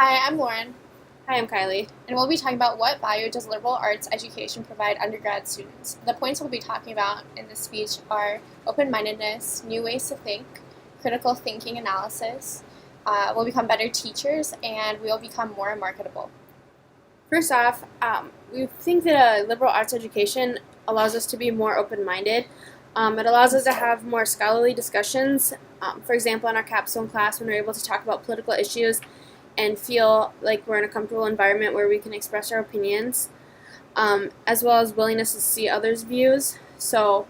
Hi, I'm Lauren, Hi, I'm Kylie. and we'll be talking about what value does liberal arts education provide undergrad students. The points we'll be talking about in this speech are open-mindedness, new ways to think, critical thinking analysis, we'll become better teachers, and we'll become more marketable. First off, we think that a liberal arts education allows us to be more open-minded. It allows us to have more scholarly discussions. For example, in our capstone class, when we're able to talk about political issues and feel like we're in a comfortable environment where we can express our opinions, as well as willingness to see others' views. So,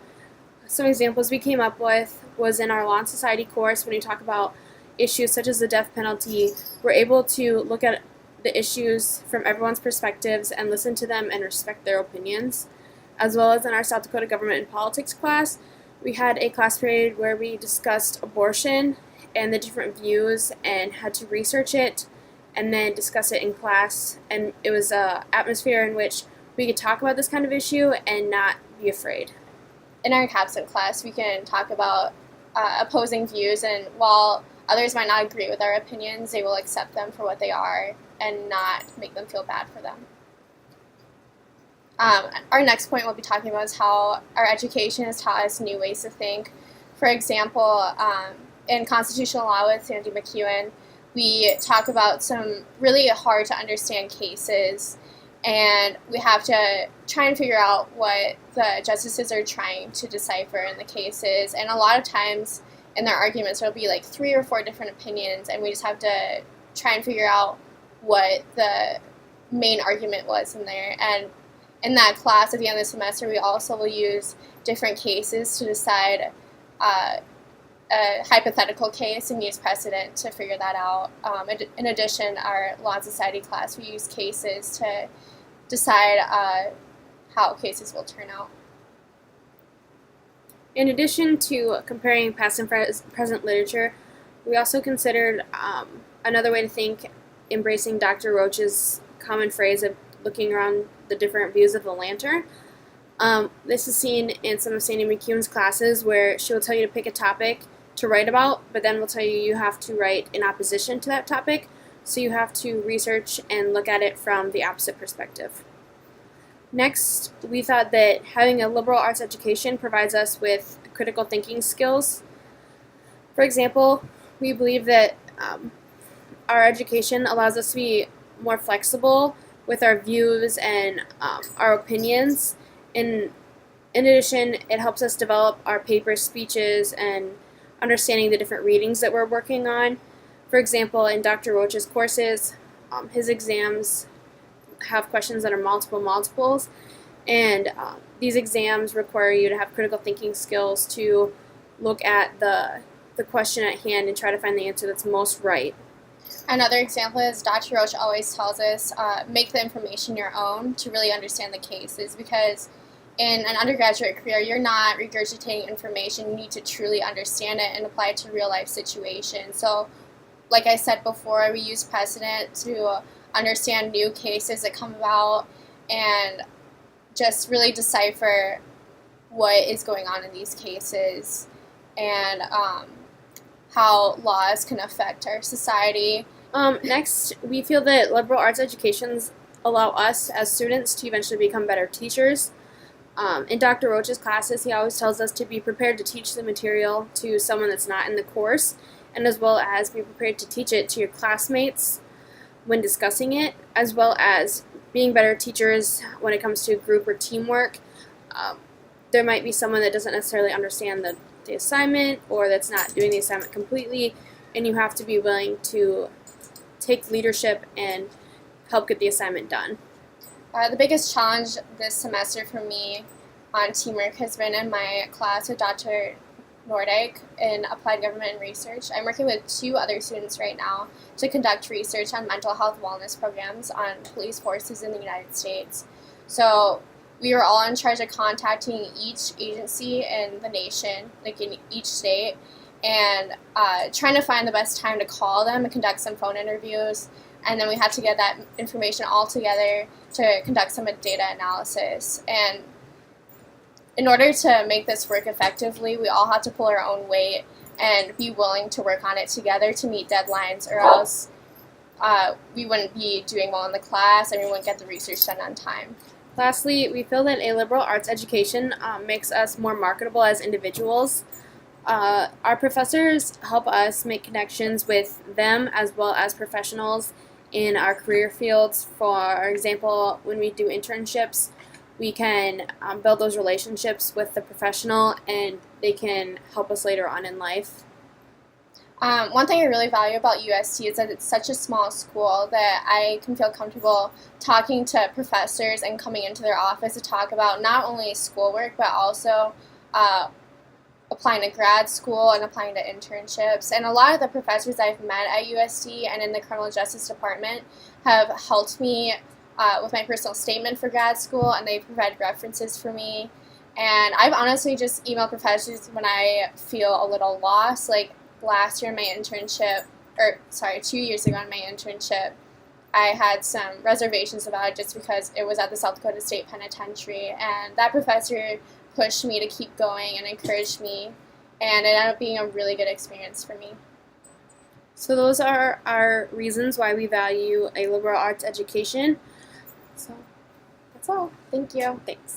some examples we came up with was in our Law and Society course. When we talk about issues such as the death penalty, we're able to look at the issues from everyone's perspectives and listen to them and respect their opinions. As well as in our South Dakota Government and Politics class, we had a class period where we discussed abortion and the different views and had to research it and then discuss it in class. And it was an atmosphere in which we could talk about this kind of issue and not be afraid. In our capstone class, we can talk about opposing views, and while others might not agree with our opinions, they will accept them for what they are and not make them feel bad for them. Our next point we'll be talking about is how our education has taught us new ways to think. For example, in constitutional law with Sandy McEwen, we talk about some really hard to understand cases, and we have to try and figure out what the justices are trying to decipher in the cases. And a lot of times in their arguments, there'll be like 3 or 4 different opinions, and we just have to try and figure out what the main argument was in there. And in that class at the end of the semester, we also will use different cases to decide a hypothetical case and use precedent to figure that out. In addition, our Law and Society class, we use cases to decide how cases will turn out. In addition to comparing past and present literature, we also considered another way to think, embracing Dr. Roach's common phrase of looking around the different views of the lantern. This is seen in some of Sandy McEwen's classes where she will tell you to pick a topic to write about, but then will tell you you have to write in opposition to that topic, so you have to research and look at it from the opposite perspective. Next, we thought that having a liberal arts education provides us with critical thinking skills. For example, we believe that our education allows us to be more flexible with our views and our opinions. In addition, it helps us develop our paper speeches and understanding the different readings that we're working on. For example, in Dr. Roach's courses, his exams have questions that are multiples, and these exams require you to have critical thinking skills to look at the question at hand and try to find the answer that's most right. Another example is Dr. Roach always tells us, make the information your own to really understand the cases, because in an undergraduate career, you're not regurgitating information. You need to truly understand it and apply it to real-life situations. So, like I said before, we use precedent to understand new cases that come about and just really decipher what is going on in these cases and how laws can affect our society. Next, we feel that liberal arts educations allow us as students to eventually become better teachers. In Dr. Roach's classes, he always tells us to be prepared to teach the material to someone that's not in the course, and as well as be prepared to teach it to your classmates when discussing it, as well as being better teachers when it comes to group or teamwork. There might be someone that doesn't necessarily understand the assignment, or that's not doing the assignment completely, and you have to be willing to take leadership and help get the assignment done. The biggest challenge this semester for me on teamwork has been in my class with Dr. Nordyke in Applied Government and Research. I'm working with 2 other students right now to conduct research on mental health wellness programs on police forces in the United States. So we were all in charge of contacting each agency in the nation, like in each state, and trying to find the best time to call them and conduct some phone interviews. And then we had to get that information all together to conduct some data analysis. And in order to make this work effectively, we all had to pull our own weight and be willing to work on it together to meet deadlines, or else we wouldn't be doing well in the class and we wouldn't get the research done on time. Lastly, we feel that a liberal arts education makes us more marketable as individuals. Our professors help us make connections with them as well as professionals in our career fields. For example, when we do internships, we can build those relationships with the professional and they can help us later on in life. One thing I really value about UST is that it's such a small school that I can feel comfortable talking to professors and coming into their office to talk about not only schoolwork but also applying to grad school and applying to internships. And a lot of the professors I've met at UST and in the criminal justice department have helped me with my personal statement for grad school, and they provide references for me. And I've honestly just emailed professors when I feel a little lost. Like last year in my internship, 2 years ago in my internship, I had some reservations about it just because it was at the South Dakota State Penitentiary, and that professor pushed me to keep going and encouraged me, and it ended up being a really good experience for me. So those are our reasons why we value a liberal arts education. So that's all. Thank you. Thanks.